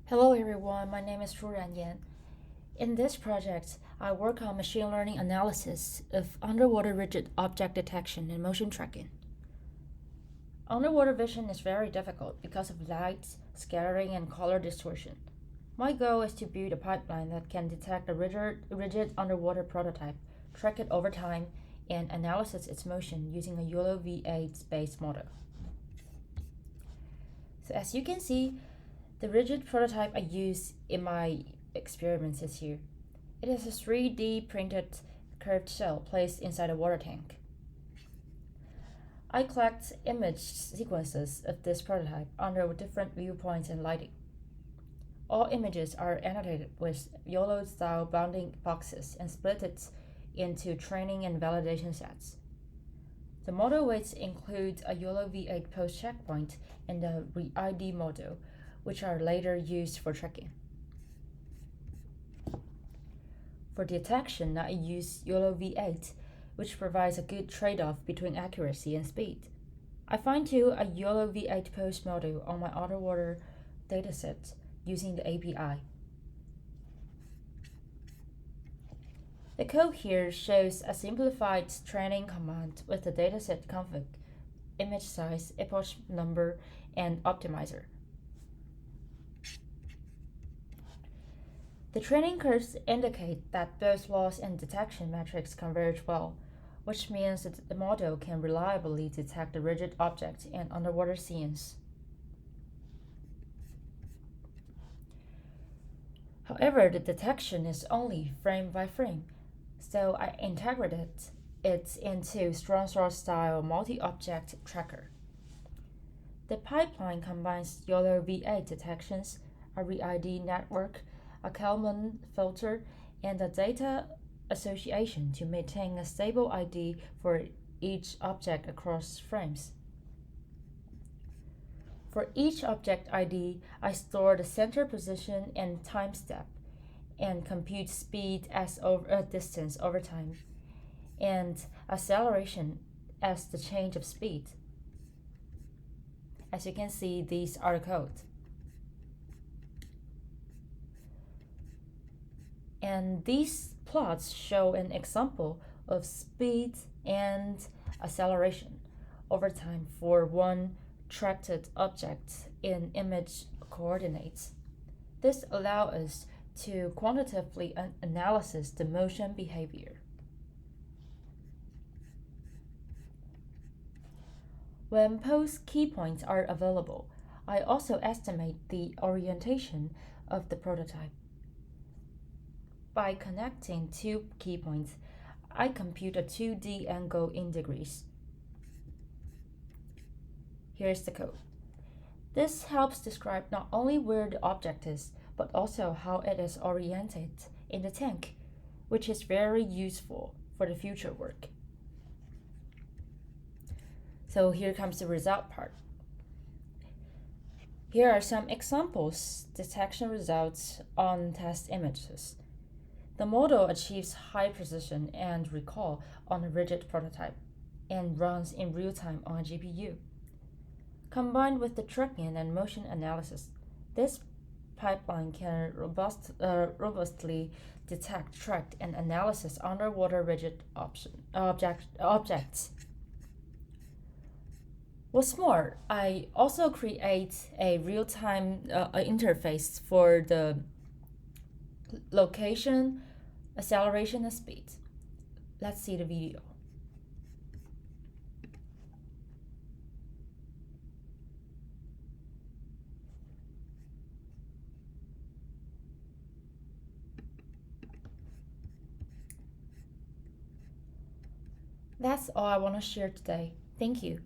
Hello everyone, my name is Shuran Yan. In this project, I work on machine learning analysis of underwater rigid object detection and motion tracking. Underwater vision is very difficult because of light, scattering, and color distortion. My goal is to build a pipeline that can detect a rigid underwater prototype, track it over time, and analyze its motion using a YOLO V8-based model. So as you can see, the rigid prototype I use in my experiments is here. It is a 3D printed curved shell placed inside a water tank. I collect image sequences of this prototype under different viewpoints and lighting. All images are annotated with YOLO-style bounding boxes and split into training and validation sets. The model weights include a YOLO V8 post checkpoint and a re-ID model, which are later used for tracking. For detection, I use YOLO V8, which provides a good trade-off between accuracy and speed. I fine-tune a YOLO V8 post model on my underwater dataset using the API. The code here shows a simplified training command with the dataset config, image size, epoch number, and optimizer. The training curves indicate that both loss and detection metrics converge well, which means that the model can reliably detect the rigid object and underwater scenes. However, the detection is only frame by frame, so I integrated it into StrongStart-style multi-object tracker. The pipeline combines YOLO V8 detections, a re-ID network, a Kalman filter, and a data association to maintain a stable ID for each object across frames. For each object ID, I store the center position and time step, and compute speed as distance over time, and acceleration as the change of speed. As you can see, these are the code. And these plots show an example of speed and acceleration over time for one tracked object in image coordinates. This allows us to quantitatively analyze the motion behavior. When post key points are available, I also estimate the orientation of the prototype. By connecting two key points, I compute a 2D angle in degrees. Here's the code. This helps describe not only where the object is, but also how it is oriented in the tank, which is very useful for the future work. So here comes the result part. Here are some examples detection results on test images. The model achieves high precision and recall on a rigid prototype and runs in real time on a GPU. Combined with the tracking and motion analysis, this pipeline can robustly detect, track, and analyze underwater rigid objects. What's more, I also create a real-time interface for the location, acceleration, and speed. Let's see the video. That's all I want to share today. Thank you.